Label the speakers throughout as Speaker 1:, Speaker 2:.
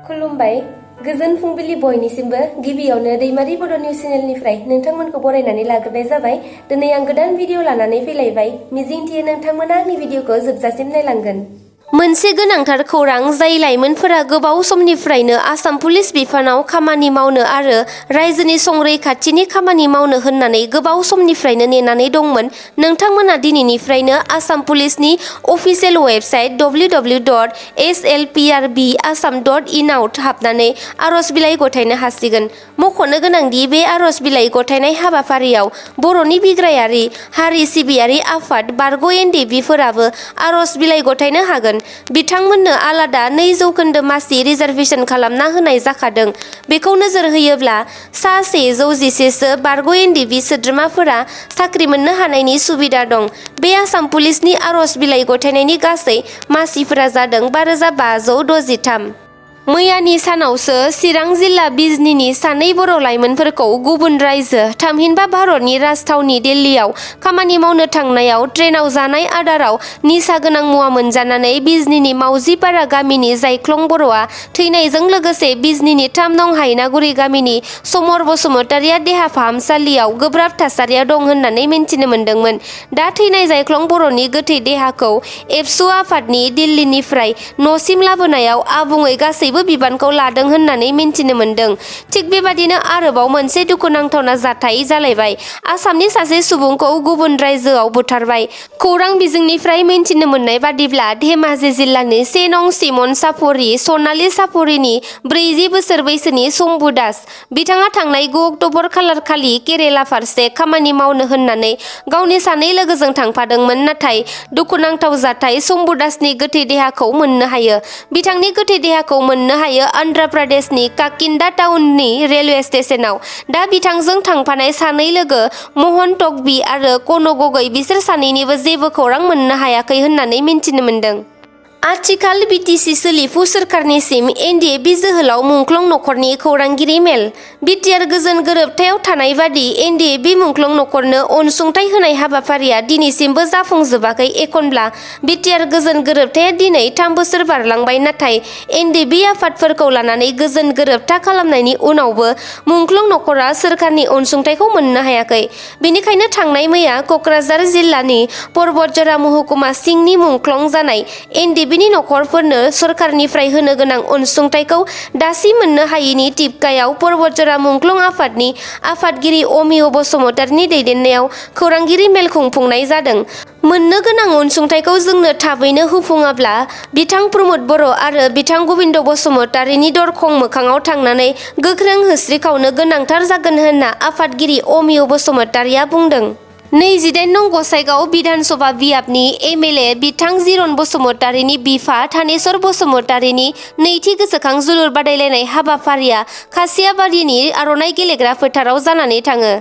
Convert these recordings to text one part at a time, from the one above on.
Speaker 1: खुलुमबाय गोजोन फुंबिलि बयनिसिमबो गिबियावनो दैमारि बड' निउस चेनेलनिफ्राय नोंथांमोनखौ बरायनानै लाग्रोनाय जाबाय। दिनै आं गोदान भिडिअ लानानै फैलायबाय। मिजिंथियो नोंथांमोना आंनि भिडिअखौ जोबजासिम नायलांगोन। मोनसे गोनांथार खौरां जाय लाइमोनफोरा गोबाव समनिफ्रायनो आसाम पुलिस बिफानाव खामानि मावनो आरो रायजोनि संरैखाथिनि खामानि मावनो होननानै गोबाव समनिफ्रायनो नेनानै दंमोन। नोंथांमोना दिनैनिफ्रायनो आसाम पुलिसनि अफिसियेल वेबसाइट www.slprbassam.in आव हाबनानै आर'ज बिलाइ गथायनो हासिगोन। मख'नो गोनांदि बे आर'ज बिलाइ गथायनाय हाबाफारियाव बर'नि बिग्रायारि हारि सिबियारि आफाद बारग' ndfb फोराबो आर'ज बिलाइ गथायनो हागोन। बिथांमोननो आलादा 2% मासि रिजार्भेसन खालामना होनाय जाखादों। बेखौ नोजोर होयोब्ला सा 111 सो बारग' ndfb सोद्रोमाफोरा साख्रि मोननो हानायनि सुबिदा दं। बे आसाम पुलिसनि आर'ज बिलाइ गथायनायनि गासै मासिफोरा जादों 5563। मैयानि सानावसो चिरां जिल्ला बिजनीनि सानै बर' लाइमोनफोरखौ गुबुन रायजो थामहिनबा भारतनि राजथावनि दिल्लीयाव खामानि मावनो थांनायाव ट्रेनाव जानाय आदाराव निसा गोनां मुवा मोनजानानै बिजनीनि मावजिपारा गामिनि जायख्लं बर'आ थैनायजों लोगोसे बिजनीनि 3 नं हायनागुरि गामिनि समर बसुमतारिया देहा फाहामसालियाव गोब्राब थासारियाव दं होननानै मिन्थिनो मोन्दोंमोन। दा थैनाय जायख्लं बर'नि गोथै देहाखौ एबसु आफादनि दिल्लीनिफ्राय न'सिम लाबोनायाव आबुङै गासैबो बिबानखौ लादों होननानै मिन्थिनो मोन्दों। थिग बेबादिनो आरोबाव मोनसे दुखुनांथावना जाथाय जालायबाय। आसामनि सासे सुबुंखौ गुबुन रायजोआव बुथारबाय। खौरां बिजोंनिफ्राय मिन्थिनो मोननाय बादिब्ला धेमाजि जिल्लानि 1 नं सिमन सापरि सनालि सापरिनि 40 बोसोर बैसोनि शम्भु दास। बिथाङा थांनाय 9 अक्ट'बर खालारखालि केरेला फारसे खामानि मावनो होननानै गावनि सानै लोगोजों थांफादोंमोन। नाथाय दुखुनांथाव जाथाय शम्भु दासनि गोथै देहाखौ मोननो हायो। बिथांनि गोथै देहाखौ मोननो हायो आन्ध्र प्रदेशनि काकिन्डा टाउननि रेलवे स्टेशनाव। दा बिथांजों थांफानाय सानै लोगो महन टकबी आरो कन गगৈ बिसोर सानैनिबो जेबो खौरां मोननो हायाखै होननानै मिन्थिनो मोन्दों। आथिखाल बिटिसि सोलिफु सोरखारनिसिम ndfb जोहोलाव मुंख्लं नखरनि खौरांगिरि मेल। बिटिआर गोजोन गोरोबथायाव थानाय बादि ndfb मुंख्लं नखरनो अनसुंथाइ होनाय हाबाफारिया दिनैसिमबो जाफुंजोबाखै। एखनब्ला बिटिआर गोजोन गोरोबथाया दिनै 3 बोसोर बारलांबाय। नाथाय ndfb आफादफोरखौ लानानै गोजोन गोरोबथा खालामनायनि उनावबो मुंख्लं नखरा सोरखारनि अनसुंथाइखौ मोननो हायाखै। बेनिखायनो थांनाय मैया क'क्राझार जिल्लानि परबतजरा महकुमा सिंनि मुंख्लं जानाय ndfbनि नखरफोरनो सोरखारनिफ्राय होनो गोनां अनसुंथाइखौ दासिम मोननो हायैनि टिपकायाव परबतजरा मुंख्लं आफादनि आफादगिरि अमिय बसुमतारिनि दैदेननायाव खौरांगिरि मेल खुंफुंनाय जादों। मोननो गोनां अनसुंथाइखौ जोंनो थाबैनो होफुङाब्ला बिथां प्रमद बर' आरो बिथां गबिन्द बसुमतारिनि दरखं मोखाङाव थांनानै गोख्रों होस्रिखावनो गोनांथार जागोन होनना आफादगिरि अमिय बसुमतारिया बुंदों। 28 नं गसाइगाव बिधान सभा बियाबनि एमएलए बिथां जिरन बसुमतारिनि बिफा थानेश्वर बसुमतारिनि नैथि गोसोखां जोलुर बादायलायनाय हाबाफारिया खासियाबारिनि आर'नाइ गेलेग्रा फोथाराव जानानै थाङो।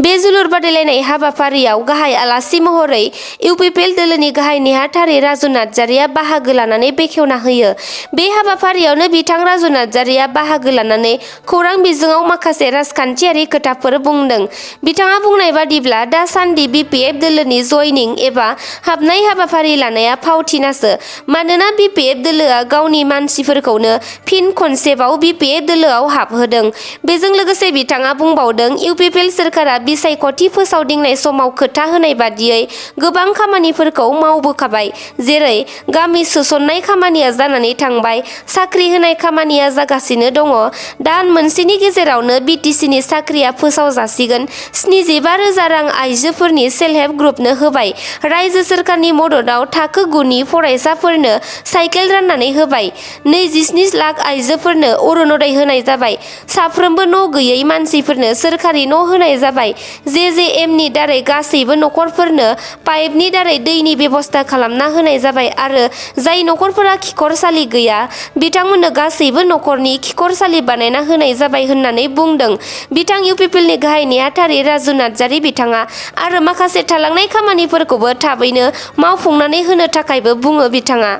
Speaker 1: बे जोलुर बादायलायनाय हाबाफारियाव गाहाय आलासि महरै इउपिपिएल दोलोनि गाहाय नेहाथारि राजु नार्जारिया बाहागो लानानै बेखेवना होयो। बे हाबाफारियावनो बिथां राजु नार्जारिया बाहागो लानानै खौरां बिजोङाव माखासे राजखान्थियारि खोथाफोर बुंदों। बिथाङा बुंनाय बादिब्ला दासान्दि बिपिएफ दोलोनि जयनिं एबा हाबनाय हाबाफारि लानाया फावथिनासो। मानोना बिपिएफ दोलोआ गावनि मानसिफोरखौनो फिन खनसेबाव बिपिएफ दोलोआव हाबहोदों। बेजों लोगोसे बिथाङा बुंबावदों इउपिपिएल सोरखारा बिसायख'थि फोसावदिंनाय समाव खोथा होनाय बादियै गोबां खामानिफोरखौ मावबोखाबाय। जेरै गामि सोसननाय खामानिया जानानै थांबाय, साख्रि होनाय खामानिया जागासिनो दङ। दान मोनसेनि गेजेरावनो बिटिसिनि साख्रिया फोसावजासिगोन। 75,000 रां आइजोफोरनि सेल्फ हेल्प ग्रुपनो होबाय। रायजो सोरखारनि मददआव थाखो 9 नि फरायसाफोरनो साइकेल राननानै होबाय। 27 लाख आइजोफोरनो अरुनदय होनाय जाबाय। साफ्रोमबो न' गैयै मानसिफोरनो सोरखारि न' होनाय जाबाय। जेजेएमनि दारै गासैबो नखरफोरनो पाइपनि दारै दैनि बेबस्था खालामना होनाय जाबाय आरो जाय नखरफोरा खिखरसालि गैया बिथांमोननो गासैबो नखरनि खिखरसालि बानायना होनाय जाबाय होननानै बुंदों बिथां इउपिपिएलनि गाहाय नेहाथारि राजु नार्जारि बिथाङा। आरो माखासे थालांनाय खामानिफोरखौबो थाबैनो मावफुंनानै होनो थाखायबो बुङो बिथाङा।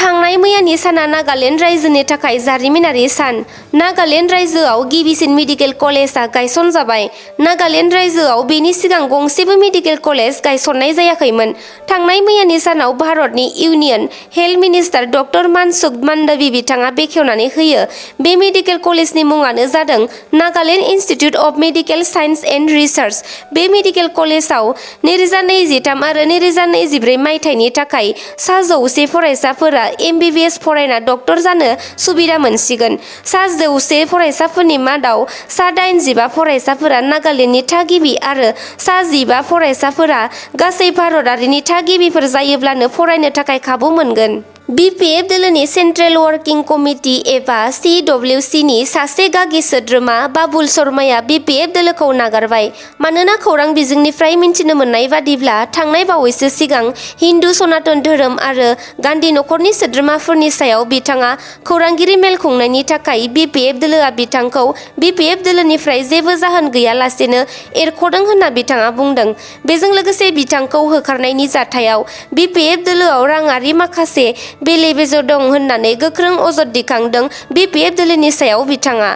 Speaker 1: थांनाय मैयानि साना नागालेण्ड रायजोनि थाखाय जारिमिनारि सान। नागालेण्ड रायजोआव गिबिसिन मेडिकेल कलेजआ गायसनजाबाय। नागालेण्ड रायजोआव बेनि सिगां गंसेबो मेडिकेल कलेज गायसननाय जायाखैमोन। थांनाय मैयानि सानाव भारतनि union health minister doctor Mansukh मांडावी बिथाङा बेखेवनानै होयो। बे मेडिकेल कलेजनि मुङानो जादों Nagaland institute of medical science and research. बे मेडिकेल कलेजाव 2023 आरो 2024 मायथाइनि थाखाय सा 100 फरायसाफोरा MBBS फरायना डक्टर जानो सुबिदा मोनसिगोन। सा 100 फरायसाफोरनि मादाव सा 85 फरायसाफोरा नागालेण्डनि थागिबि आरो सा 15 फरायसाफोरा गासै भारतारिनि थागिबिफोर जायोब्लानो फरायनो थाखाय खाबु मोनगोन। BPF दोलोनि सेन्ट्रेल वार्किं कमिटि एबा CWC नि सासे गागि सोद्रोमा बाबुल शर्माया BPF दोलोखौ नागारबाय। मानोना खौरां बिजोंनिफ्राय मिन्थिनो मोननाय बादिब्ला थांनाय बावैसो सिगां हिन्दु सनातन धोरोम आरो गान्धी नखरनि सोद्रोमाफोरनि सायाव बिथाङा खौरांगिरि मेल खुंनायनि थाखाय BPF दोलोआ बिथांखौ BPF दोलोनिफ्राय जेबो जाहोन गैयालासेनो एरख'दों होनना बिथाङा बुंदों। बेजों लोगोसे बिथांखौ होखारनायनि जाथायाव BPF दोलोआव राङारि माखासे बेले-बेजे दं होननानै गोख्रों अजद दिखांदों BPF दोलोनि सायाव बिथाङा।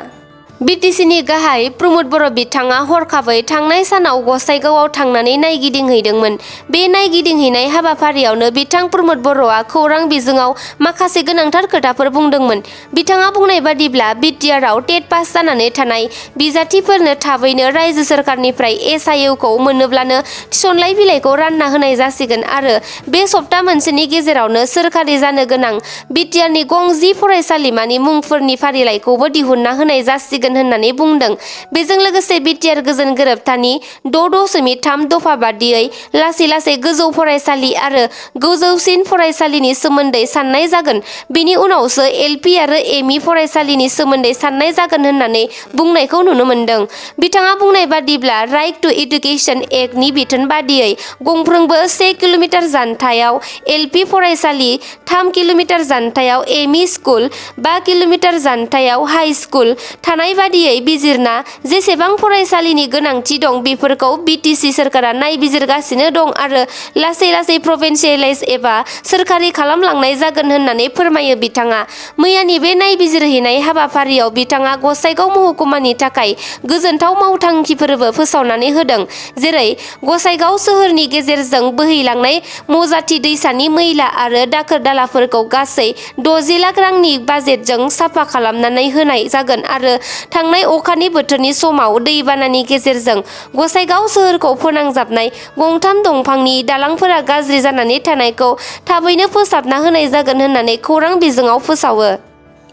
Speaker 1: BTC-नि गाहाय प्रमद बर' बिथाङा हरखाबै थांनाय सानाव गसाइगावआव थांनानै नायगिदिंहैदोंमोन। बे नायगिदिंहैनाय हाबाफारियावनो बिथां प्रमद बर'आ खौरां बिजोङाव माखासे गोनांथार खोथाफोर बुंदोंमोन। बिथाङा बुंनाय बादिब्ला BTR-आव टेट पास जानानै थानाय बिजाथिफोरनो थाबैनो रायजो सोरखारनिफ्राय SIU खौ मोनोब्लानो थिसनलाइ बिलाइखौ रानना होनाय जासिगोन आरो बे सप्ता मोनसेनि गेजेरावनो सोरखारि जानो गोनां BTR-नि गं 10 फरायसालिमानि मुंफोरनि फारिलाइखौबो दिहुनना होनाय जासिगोन होननानै बुंदों। बेजों लोगोसे BTR गोजोन गोरोबथानि 6.3 दफा बादियै लासै गोजौ फरायसालि आरो गोजौसिन फरायसालिनि सोमोन्दै साननाय जागोन। बिनि उनावसो LP आरो ME फरायसालिनि सोमोन्दै साननाय जागोन होननानै बुंनायखौ नुनो मोनदों। बिथाङा बुंनाय बादिब्ला राइट टु एडुकेशन एक्टनि बिथोन बादियै गंफ्रोमबो 1 किल'मिटार जानथायाव LP फरायसालि, 3 किल'मिटार जानथायाव ME स्कुल, 5 किल'मिटार जानथायाव हाई स्कुल थानाय बादियै बिजिरना जेसेबां फरायसालिनि गोनांथि दं बेफोरखौ BTC सोरखारा नायबिजिरगासिनो दं आरो लासै प्रभिन्सियेलाइज एबा सोरखारि खालामलांनाय जागोन होननानै फोरमायो बिथाङा। मैयानि बे नायबिजिरहैनाय हाबाफारियाव बिथाङा गसाइगाव महकुमानि थाखाय गोजोनथाव मावथांखिफोरबो फोसावनानै होदों। जेरै गसाइगाव सोहोरनि गेजेरजों बोहैलांनाय मजाथि दैसानि मैला आरो दाखोर-दालाफोरखौ गासै 60 लाख रांनि बाजेटजों साफा खालामनानै होनाय जागोन आरो थांनाय अखानि बोथोरनि समाव दैबानानि गेजेरजों गसाइगाव सोहोरखौ फोनांजाबनाय गंथाम दंफांनि दालांफोरा गाज्रि जानानै थानायखौ थाबैनो फोसाबना होनाय जागोन होननानै खौरां बिजोङाव फोसावो।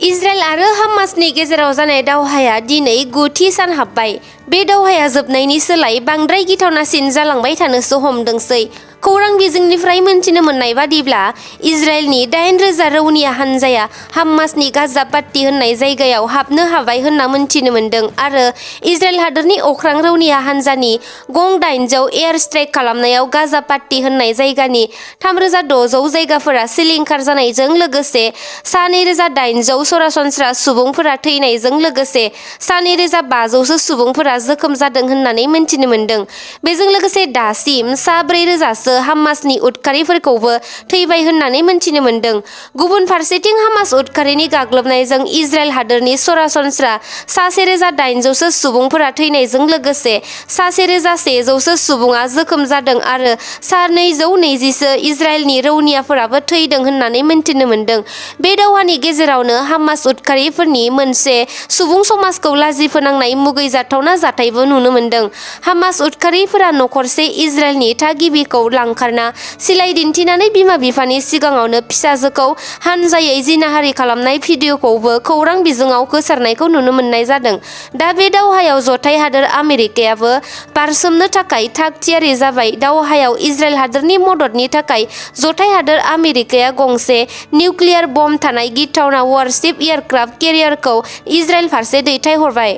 Speaker 1: इजराइल आरो हामासनि गेजेराव जानाय दावहाया दिनै 9थि सान हाबबाय। बे दावहाया जोबनायनि सोलाय बांद्राय गिथावनासिन जालांबाय थानोसो हमदोंसै। खौरां बिजोंनिफ्राय मोनथिनो मोननाय बादिब्ला इजराइलनि 8,000 रौनिया हानजाया हामासनि गाजा पाट्टी होननाय जायगायाव हाबनो हाबाय होनना मोनथिनो मोन्दों आरो इजराइल हादोरनि अख्रां रौनिया हानजानि गं 800 एयार स्ट्राइक खालामनायाव गाजा पाट्टी होननाय जायगानि 3,600 जायगाफोरा सिलिंखार जानायजों लोगोसे सा 2,800 सरासनस्रा सुबुंफोरा थैनायजों लोगोसे सा 2,500 सो सुबुंफोरा जोखोम जादों होननानै मोनथिनो मोन्दों। बेजों लोगोसे दासिम सा 4,000 सो हामासनि उदखारिफोरखौबो थैबाय होननानै मोनथिनो मोन्दों। गुबुन फारसेथिं हामास उदखारिनि गाग्लोबनायजों इजराइल हादोरनि सरासनस्रा सा 1,800 सो सुबुंफोरा थैनायजों लोगोसे सा 1,100 सो सुबुङा जोखोम जादों आरो सा 220 सो इजराइलनि रौनियाफोराबो थैदों होननानै मोनथिनो मोन्दों। बे दावहानि गेजेरावनो हामास उदखारिफोरनि मोनसे सुबुं समाजखौ लाजि फोनांनाय मुगैजाथावना जाथायबो नुनो मोन्दों। हामास उदखारिफोरा नखरसे इजराइलनि थागिबिखौ लांखारना सिलाइ दिन्थिनानै बिमा-बिफानि सिगाङावनो फिसाजोखौ हानजायै जिनाहारि खालामनाय भिडिअ'खौबो खौरां बिजोङाव गोसारनायखौ नुनो मोननाय जादों। दा बे दावहायाव जथाय हादोर आमेरिकायाबो बारसोमनो थाखाय थाग-थियारि जाबाय। दावहायाव इजराइल हादोरनि मददनि थाखाय जथाय हादोर आमेरिकाया गंसे निउक्लियार बम थानाय गिथावना वारशिप एयारक्राफ्ट केरियारखौ इजराइल फारसे दैथायहरबाय।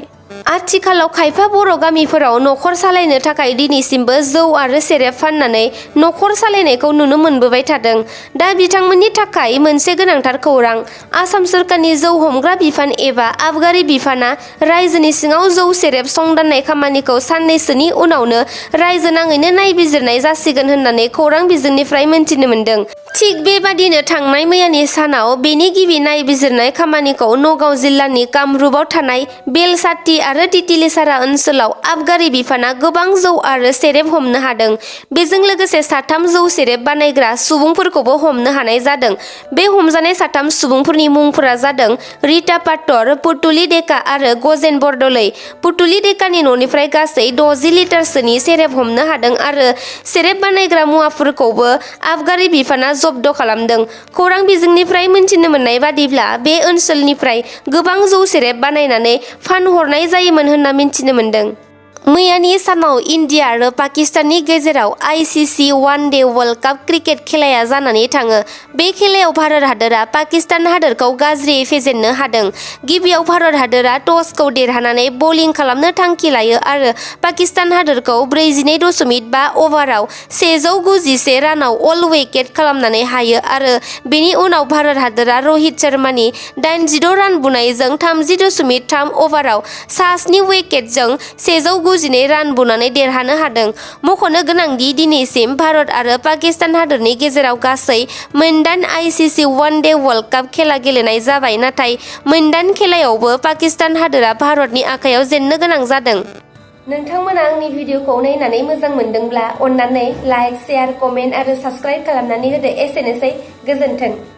Speaker 1: आथिखालाव खायफा बर' गामिफोराव नखर सालायनो थाखाय दिनैसिमबो जौ आरो सेरेब फाननानै नखर सालायनायखौ नुनो मोनबोबाय थादों। दा बिथांमोननि थाखाय मोनसे गोनांथार खौरां। आसाम सोरखारनि जौ हमग्रा बिफान एबा आबगारि बिफाना रायजोनि सिङाव जौ सेरेब संदाननाय खामानिखौ साननैसोनि उनावनो रायजो नाङैनो नायबिजिरनाय जासिगोन होननानै खौरां बिजोंनिफ्राय मोनथिनो मोन्दों। थिग बेबादिनो थांनाय मैयानि सानाव बेनि गिबि नायबिजिरनाय खामानिखौ नगाव जिल्लानि कामरुपाव थानाय बेलसाति आरो तितिलिसारा ओनसोलाव आबगारि बिफाना गोबां जौ आरो सेरेब हमनो हादों। बेजों लोगोसे 3 जौ सेरेब बानायग्रा सुबुंफोरखौबो हमनो हानाय जादों। बे हमजानाय 3 सुबुंफोरनि मुंफोरा जादों रिता पाटर, पुतुलि डेका आरो गजेन बरदलै। पुतुलि डेकानि न'निफ्राय गासै 60 लिटारसोनि सेरेब हमनो हादों आरो सेरेब बानायग्रा मुवाफोरखौबो आबगारि बिफाना जब्द खालामदों। खौरां बिजोंनिफ्राय मिन्थिनो मोननाय बादिब्ला बे ओनसोलनिफ्राय गोबां जौ सेरेब बानायनानै फानहरनाय जायोमोन होनना मिन्थिनो मोन्दों। मैयानि सानाव इन्डिया आरो पाकिस्ताननि गेजेराव ICC one day world cup cricket खेलाया जानानै थाङो। बे खेलायाव भारत हादोरा पाकिस्तान हादोरखौ गाज्रियै फेजेननो हादों। गिबियाव भारत हादोरा टसखौ देरहानानै बलिं खालामनो थांखि लायो आरो पाकिस्तान हादोरखौ 42.5 अभाराव 191 रानाव अल विकेट खालामनानै हायो आरो बेनि उनाव भारत हादोरा रहित शर्मानि 86 रान बुनायजों 30.3 अभाराव सा-7 विकेटजों 192 रान बुनानै देरहानो हादों। मख'नो गोनांदि दिनैसिम भारत आरो पाकिस्तान हादोरनि गेजेराव गासै 8 ICC one day world cup खेला गेलेनाय जाबाय, नाथाय 8 खेलायावबो पाकिस्तान हादोरा भारतनि आखायाव जेननो गोनां जादों। नोंथांमोना आंनि भिडिअखौ नायनानै मोजां मोनदोंब्ला अन्नानै लाइक, शेयार, कमेन्ट आरो साबस्क्राइब खालामनानै होदो। एसेनोसै, गोजोन्थों।